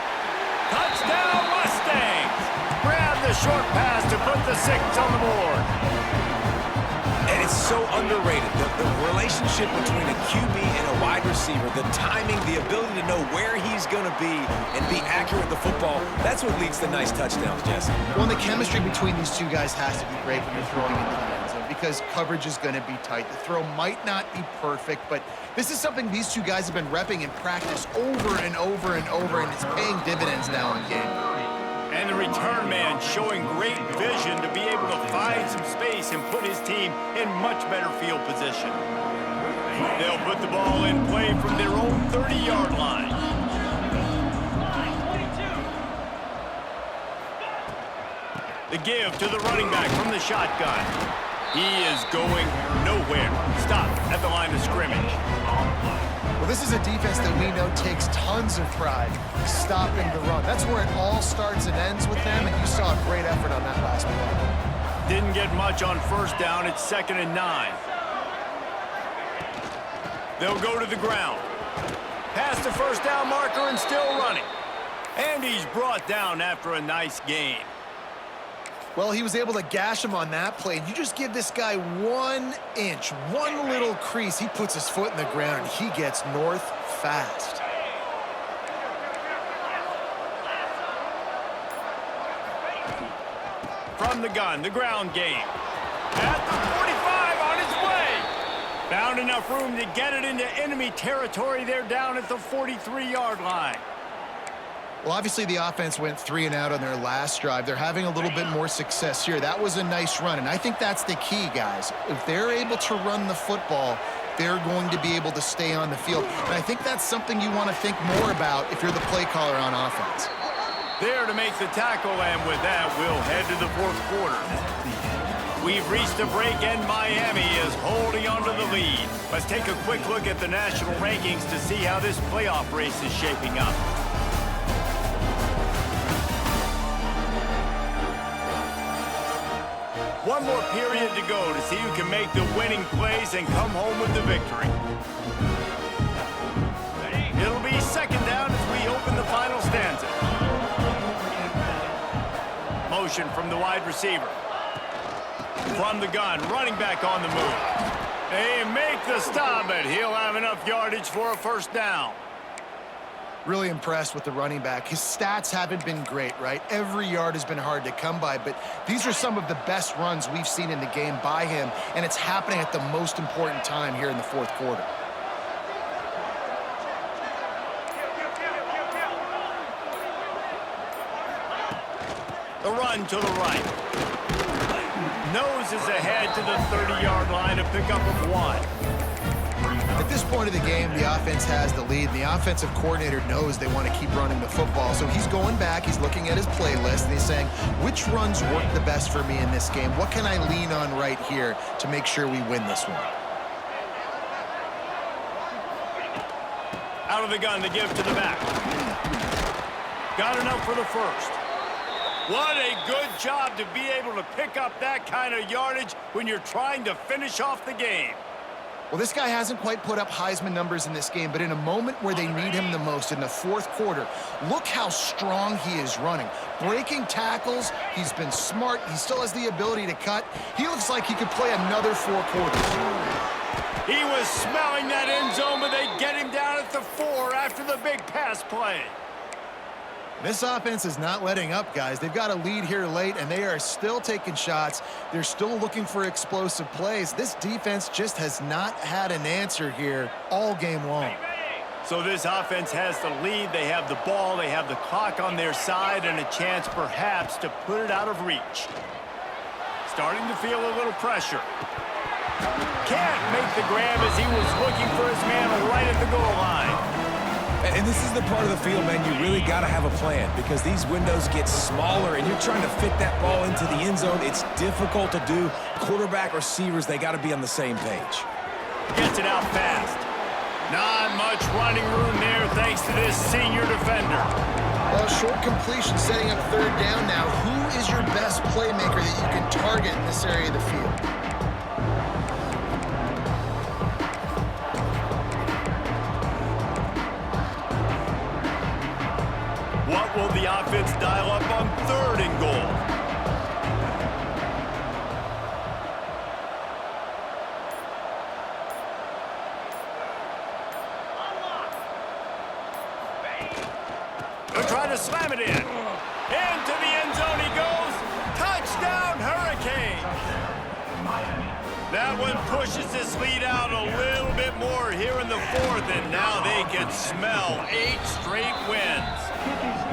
A: Touchdown, Mustangs! Grab the short pass to put the 6 on the board.
C: And it's so underrated. The relationship between a QB and a wide receiver, the timing, the ability to know where he's going to be and be accurate with the football, that's what leads to nice touchdowns, Jesse.
B: Well, the chemistry between these two guys has to be great when you're throwing into the end zone because coverage is going to be tight. The throw might not be perfect, but this is something these two guys have been repping in practice over and over and over, and it's paying dividends now in game.
A: And the return man showing great vision to be able to find some space and put his team in much better field position. They'll put the ball in play from their own 30-yard line. The give to the running back from the shotgun. He is going nowhere. Stop at the line of scrimmage.
B: Well, this is a defense that we know takes tons of pride stopping the run. That's where it all starts and ends with them, and you saw a great effort on that last play.
A: Didn't get much on 1st down. It's 2nd and 9. They'll go to the ground. Past the 1st down marker and still running. And he's brought down after a nice gain.
B: Well, he was able to gash him on that play. You just give this guy 1 inch, one little crease. He puts his foot in the ground, and he gets north fast.
A: From the gun, the ground game. At the 45 on his way. Found enough room to get it into enemy territory. They're down at the 43-yard line.
B: Well, obviously the offense went 3 and out on their last drive. They're having a little bit more success here. That was a nice run, and I think that's the key, guys. If they're able to run the football, they're going to be able to stay on the field. And I think that's something you want to think more about if you're the play caller on offense.
A: There to make the tackle, and with that, we'll head to the fourth quarter. We've reached a break, and Miami is holding on to the lead. Let's take a quick look at the national rankings to see how this playoff race is shaping up. One more period to go to see who can make the winning plays and come home with the victory. It'll be second down as we open the final stanza. Motion from the wide receiver. From the gun, running back on the move. They make the stop, but he'll have enough yardage for a first down.
B: Really impressed with the running back. His stats haven't been great, right? Every yard has been hard to come by, but these are some of the best runs we've seen in the game by him, and it's happening at the most important time here in the fourth quarter.
A: The run to the right. Nose is ahead to the 30-yard line to pick up of 1.
B: At this point of the game, the offense has the lead. The offensive coordinator knows they want to keep running the football. So he's going back, he's looking at his playlist, and he's saying, which runs work the best for me in this game? What can I lean on right here to make sure we win this one?
A: Out of the gun to give to the back. Got enough for the first. What a good job to be able to pick up that kind of yardage when you're trying to finish off the game.
B: Well, this guy hasn't quite put up Heisman numbers in this game, but in a moment where they need him the most, in the fourth quarter, look how strong he is running. Breaking tackles, he's been smart, he still has the ability to cut. He looks like he could play another 4 quarters.
A: He was smelling that end zone, but they get him down at the 4 after the big pass play.
B: This offense is not letting up, guys. They've got a lead here late, and they are still taking shots. They're still looking for explosive plays. This defense just has not had an answer here all game long.
A: So this offense has the lead. They have the ball. They have the clock on their side and a chance perhaps to put it out of reach. Starting to feel a little pressure. Can't make the grab as he was looking for his man right at the goal line.
C: And this is the part of the field, man, you really got to have a plan because these windows get smaller and you're trying to fit that ball into the end zone. It's difficult to do. Quarterback, receivers, they got to be on the same page.
A: Gets it out fast. Not much running room there thanks to this senior defender.
B: Well, short completion setting up third down now. Who is your best playmaker that you can target in this area of the field?
A: What will the offense dial up on 3rd and goal? They'll try to slam it in. Into the end zone he goes. Touchdown, Hurricanes. That one pushes this lead out a little bit more here in the 4th, and now they can smell 8 straight wins.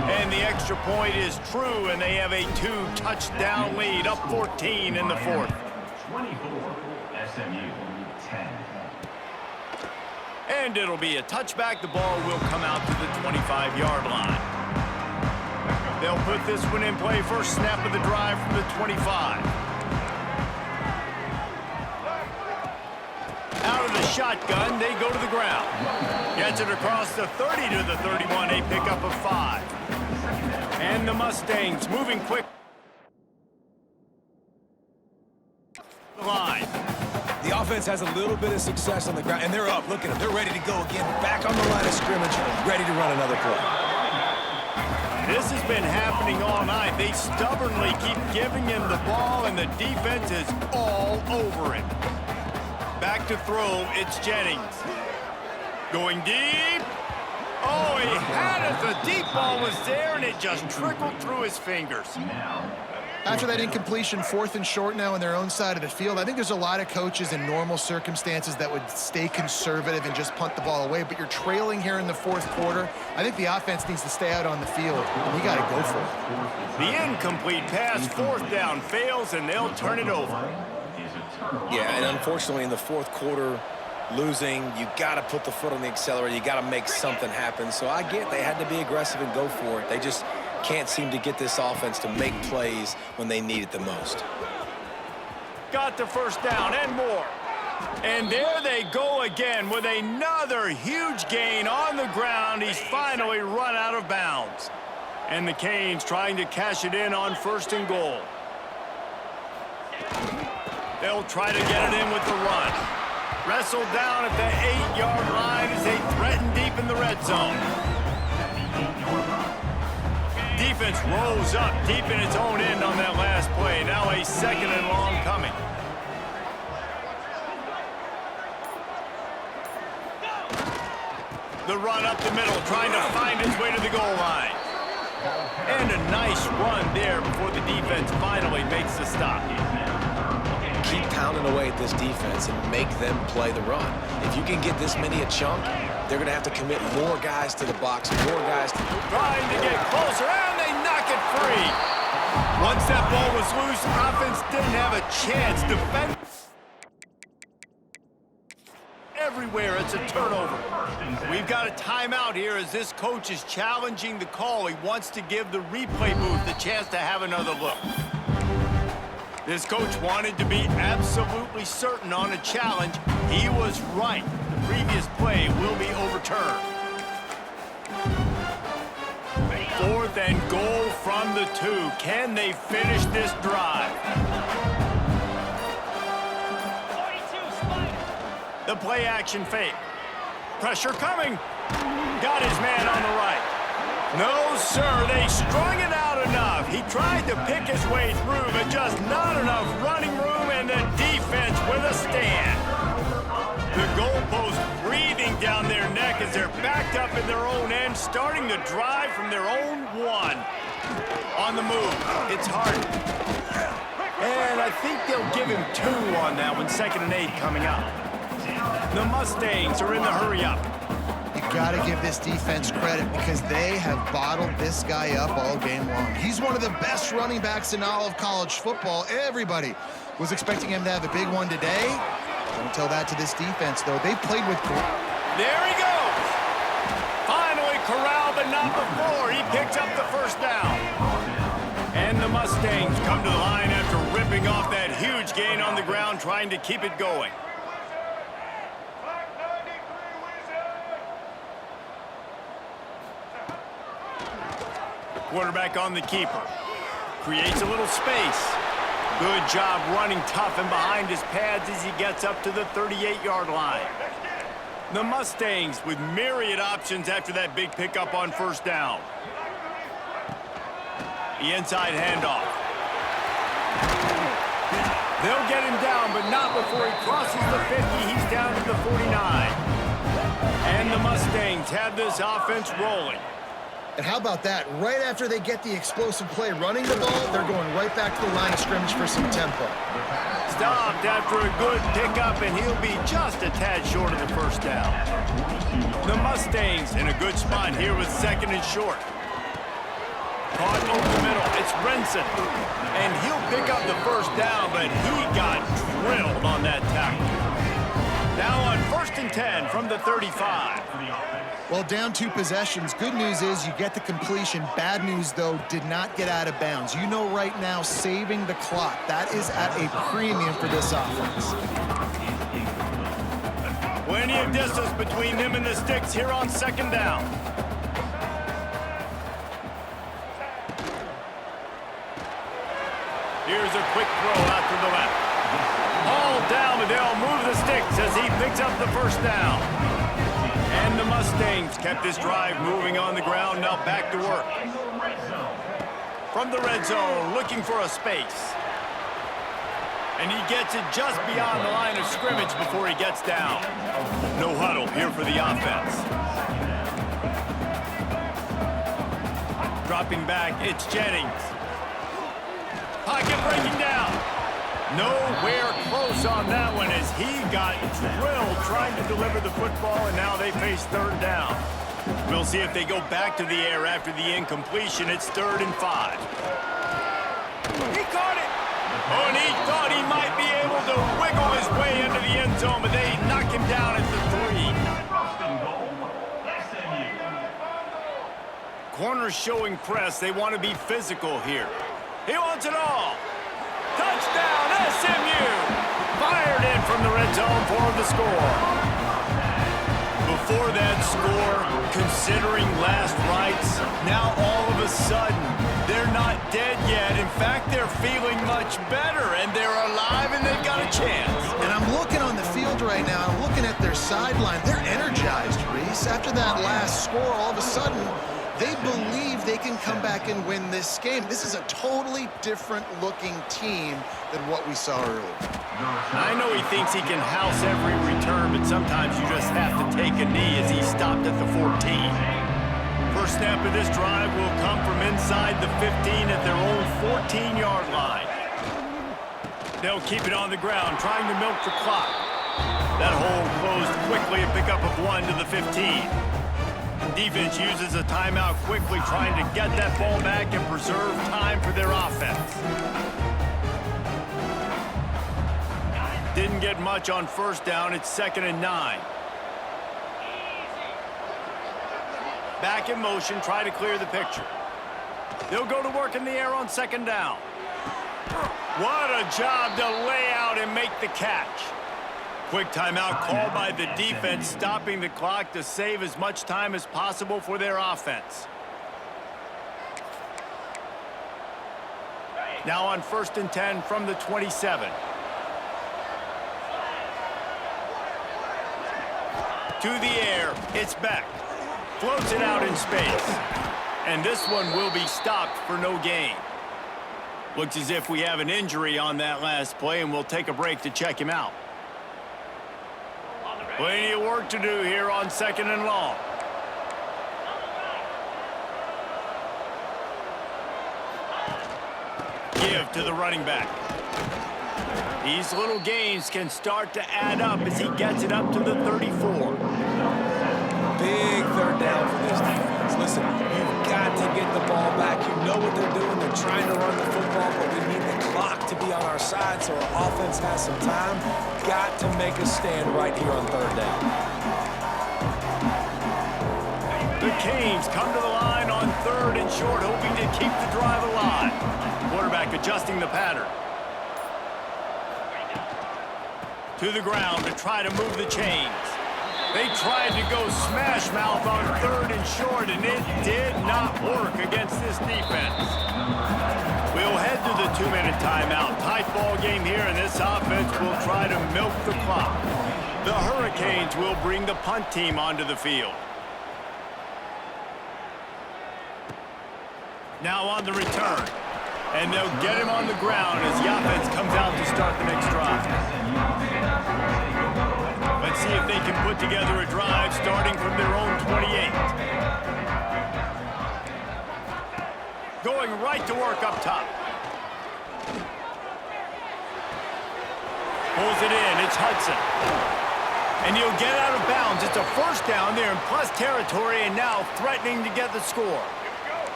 A: And the extra point is true, and they have a 2-touchdown lead, up 14 in the 4th.
E: 24, SMU 10.
A: And it'll be a touchback. The ball will come out to the 25-yard line. They'll put this one in play. First snap of the drive from the 25. Out of the shotgun, they go to the ground. Gets it across the 30 to the 31, a pickup of 5. And the Mustangs moving quick. Line.
C: The offense has a little bit of success on the ground, and they're up. Look at them. They're ready to go again. Back on the line of scrimmage, ready to run another play.
A: This has been happening all night. They stubbornly keep giving him the ball, and the defense is all over it. Back to throw, it's Jennings. Going deep. Oh, he had it. The deep ball was there, and it just trickled through his fingers.
B: After that incompletion, 4th and short now on their own side of the field, I think there's a lot of coaches in normal circumstances that would stay conservative and just punt the ball away, but you're trailing here in the 4th quarter. I think the offense needs to stay out on the field, and you got to go for it.
A: The incomplete pass, 4th down, fails, and they'll turn it over.
C: Yeah, and unfortunately in the 4th quarter, losing, you got to put the foot on the accelerator. You got to make something happen. So I get they had to be aggressive and go for it. They just can't seem to get this offense to make plays when they need it the most.
A: Got the 1st down and more. And there they go again with another huge gain on the ground. He's finally run out of bounds. And the Canes trying to cash it in on 1st and goal. They'll try to get it in with the run. Wrestled down at the 8-yard line as they threaten deep in the red zone. Defense rose up deep in its own end on that last play. Now a 2nd and long coming. The run up the middle, trying to find its way to the goal line. And a nice run there before the defense finally makes the stop.
C: Keep pounding away at this defense and make them play the run. If you can get this many a chunk, they're going to have to commit more guys to the box, more guys.
A: Trying to get closer, and they knock it free. Once that ball was loose, offense didn't have a chance. Defense everywhere, it's a turnover. We've got a timeout here as this coach is challenging the call. He wants to give the replay booth the chance to have another look. This coach wanted to be absolutely certain on a challenge. He was right. The previous play will be overturned. 4th and goal from the 2. Can they finish this drive?
D: 42, Spider.
A: The play action fake. Pressure coming. Got his man on the right. No, sir, they strung it out enough. He tried to pick his way through, but just not enough running room, and the defense with a stand. The goalpost breathing down their neck as they're backed up in their own end, starting the drive from their own 1. On the move, it's hard. And I think they'll give him 2 on that one, 2nd and 8 coming up. The Mustangs are in the hurry-up.
B: You got to give this defense credit because they have bottled this guy up all game long. He's one of the best running backs in all of college football. Everybody was expecting him to have a big one today. Don't tell that to this defense, though. They played with...
A: There he goes. Finally corralled, but not before. He picks up the 1st down. And the Mustangs come to the line after ripping off that huge gain on the ground, trying to keep it going. Quarterback on the keeper. Creates a little space. Good job running tough and behind his pads as he gets up to the 38-yard line. The Mustangs with myriad options after that big pickup on 1st down. The inside handoff. They'll get him down, but not before he crosses the 50. He's down to the 49. And the Mustangs have this offense rolling.
B: And how about that? Right after they get the explosive play running the ball, they're going right back to the line of scrimmage for some tempo.
A: Stopped after a good pickup, and he'll be just a tad short of the 1st down. The Mustangs in a good spot here with 2nd and short. Caught over the middle. It's Renson. And he'll pick up the 1st down, but he got drilled on that tackle. Now on 1st and 10 from the 35.
B: Well, down 2 possessions. Good news is you get the completion. Bad news, though, did not get out of bounds. You know right now, saving the clock. That is at a premium for this offense.
A: Plenty of distance between them and the sticks here on 2nd down. Here's a quick throw out to the left. All down, but they'll move the sticks as he picks up the 1st down. And And the Mustangs kept this drive moving on the ground, now back to work. From the red zone, looking for a space. And he gets it just beyond the line of scrimmage before he gets down. No huddle here for the offense. Dropping back, it's Jennings. Pocket breaking down. Nowhere close on that one as he got drilled trying to deliver the football, and now they face third down. We'll see if they go back to the air after the incompletion. It's 3rd and 5. He caught it. Oh, and he thought he might be able to wiggle his way into the end zone, but they knock him down at the 3. Corners showing press. They want to be physical here. He wants it all. Touchdown, SMU! Fired in from the red zone for the score. Before that score, considering last rites, now all of a sudden, they're not dead yet. In fact, they're feeling much better, and they're alive, and they've got a chance.
B: And I'm looking on the field right now. I'm looking at their sideline. They're energized, Reese. After that last score, all of a sudden, they believe they can come back and win this game. This is a totally different-looking team than what we saw earlier.
A: I know he thinks he can house every return, but sometimes you just have to take a knee as he stopped at the 14. First snap of this drive will come from inside the 15 at their own 14-yard line. They'll keep it on the ground, trying to milk the clock. That hole closed quickly, a pickup of 1 to the 15. Defense uses a timeout quickly, trying to get that ball back and preserve time for their offense. Didn't get much on first down. It's 2nd and 9. Back in motion, try to clear the picture. They'll go to work in the air on 2nd down. What a job to lay out and make the catch. Quick timeout called by the defense, stopping the clock to save as much time as possible for their offense. Now on 1st and 10 from the 27. To the air, it's Beck. Floats it out in space. And this one will be stopped for no gain. Looks as if we have an injury on that last play, and we'll take a break to check him out. Plenty of work to do here on 2nd and long. Give to the running back. These little gains can start to add up as he gets it up to the 34.
C: Big 3rd down for this defense. Listen, you've got to get the ball back. You know what they're doing. They're trying to run the football, but we need the clock to be on our side so our offense has some time. Got to make a stand right here on 3rd down.
A: The Canes come to the line on 3rd and short, hoping to keep the drive alive. Quarterback adjusting the pattern. To the ground to try to move the chains. They tried to go smash mouth on 3rd and short, and it did not work against this defense. We'll head to the 2-minute timeout. Tight ball game here, and this offense will try to milk the clock. The Hurricanes will bring the punt team onto the field. Now on the return. And they'll get him on the ground as the offense comes out to start the next drive. Let's see if they can put together a drive starting from their own 28. Going right to work up top. Pulls it in. It's Hudson. And he'll get out of bounds. It's a 1st down there in plus territory, and now threatening to get the score.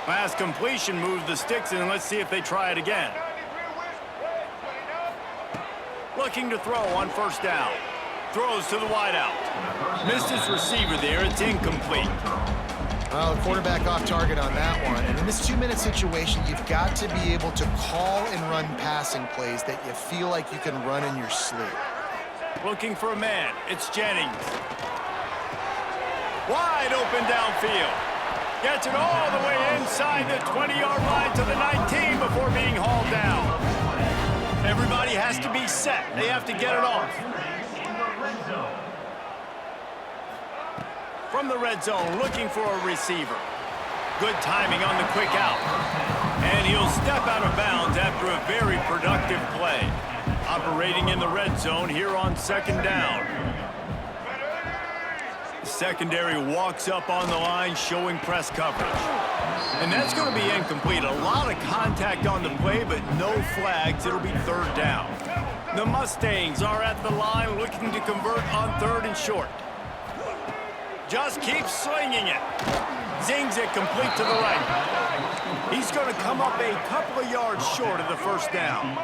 A: Last completion moved the sticks, and let's see if they try it again. Looking to throw on 1st down. Throws to the wideout. Missed his receiver there. It's incomplete.
B: Well, the quarterback off target on that one. And in this 2-minute situation, you've got to be able to call and run passing plays that you feel like you can run in your sleep.
A: Looking for a man. It's Jennings. Wide open downfield. Gets it all the way inside the 20-yard line to the 19 before being hauled down. Everybody has to be set. They have to get it off. from the red zone, looking for a receiver. Good timing on the quick out. And he'll step out of bounds after a very productive play. Operating in the red zone here on second down. The secondary walks up on the line, showing press coverage. And that's going to be incomplete. A lot of contact on the play, but no flags. It'll be third down. The Mustangs are at the line looking to convert on third and short. Just keeps slinging it. Zings it complete to the right. He's going to come up a couple of yards short of the first down.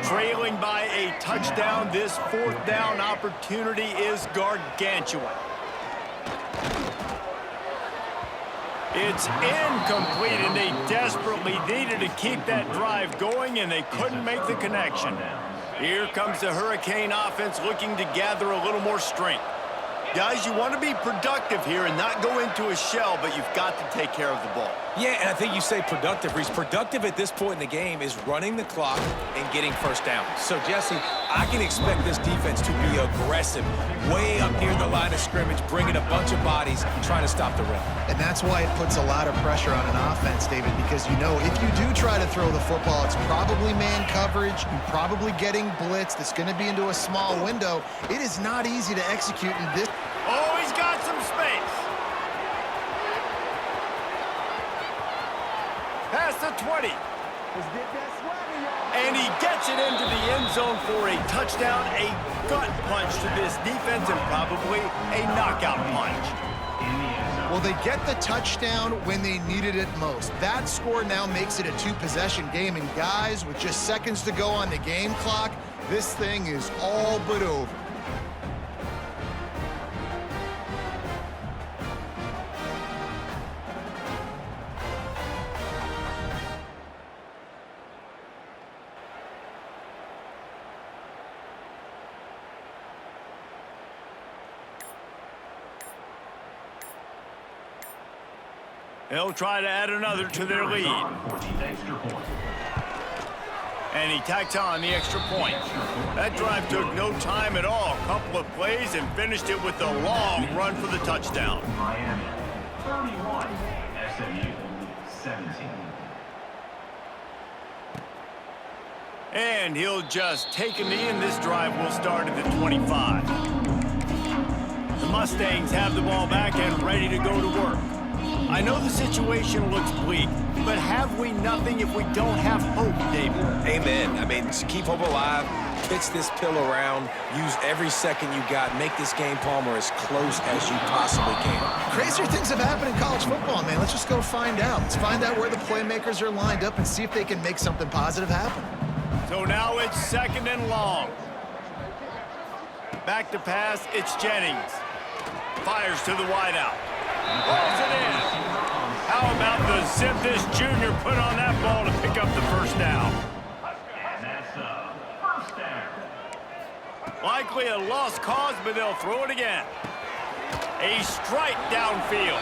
A: Trailing by a touchdown, this fourth down opportunity is gargantuan. It's incomplete, and they desperately needed to keep that drive going, and they couldn't make the connection. Here comes the Hurricane offense looking to gather a little more strength. Guys, you want to be productive here and not go into a shell, but you've got to take care of the ball.
C: Yeah, and I think you say productive, Reese. Productive at this point in the game is running the clock and getting first down. So, Jesse, I can expect this defense to be aggressive, way up near the line of scrimmage, bringing a bunch of bodies, trying to stop the run.
B: And that's why it puts a lot of pressure on an offense, David, because you know if you do try to throw the football, it's probably man coverage, you're probably getting blitzed, it's going to be into a small window. It is not easy to execute in this.
A: Oh, he's got some space. Past the 20. And he gets it into the end zone for a touchdown, a gut punch to this defense, and probably a knockout punch.
B: Well, they get the touchdown when they needed it most. That score now makes it a two-possession game, and guys, with just seconds to go on the game clock, this thing is all but over.
A: They'll try to add another to their lead. And he tacks on the extra point. That drive took no time at all. A couple of plays and finished it with a long run for the touchdown.
E: Miami, 31, SMU, 17.
A: And he'll just take a knee, and this drive will start at the 25. The Mustangs have the ball back and ready to go to work. I know the situation looks bleak, but have we nothing if we don't have hope, David?
C: Amen. I mean, just keep hope alive, pitch this pill around, use every second you got, make this game, Palmer, as close as you possibly can.
B: Crazier things have happened in college football, man. Let's just go find out. Let's find out where the playmakers are lined up and see if they can make something positive happen.
A: So now it's second and long. Back to pass, it's Jennings. Fires to the wideout. Rolls it in. How about the zip this junior put on that ball to pick up the first down?
E: And that's a first down.
A: Likely a lost cause, but they'll throw it again. A strike downfield.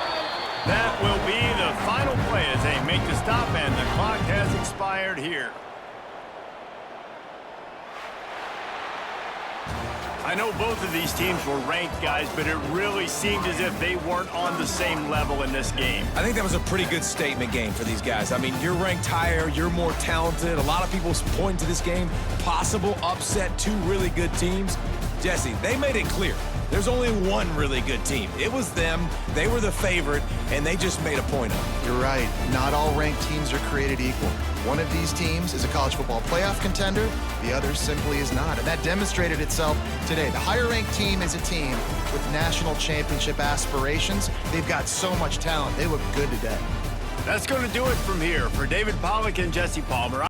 A: That will be the final play as they make the stop, and the clock has expired here. I know both of these teams were ranked, guys, but it really seemed as if they weren't on the same level in this game.
C: I think that was a pretty good statement game for these guys. I mean, you're ranked higher, you're more talented. A lot of people point to this game, possible upset, two really good teams. Jesse, they made it clear. There's only one really good team. It was them. They were the favorite, and they just made a point of it.
B: You're right. Not all ranked teams are created equal. One of these teams is a college football playoff contender. The other simply is not. And that demonstrated itself today. The higher-ranked team is a team with national championship aspirations. They've got so much talent. They look good today.
A: That's going to do it from here. For David Pollack and Jesse Palmer.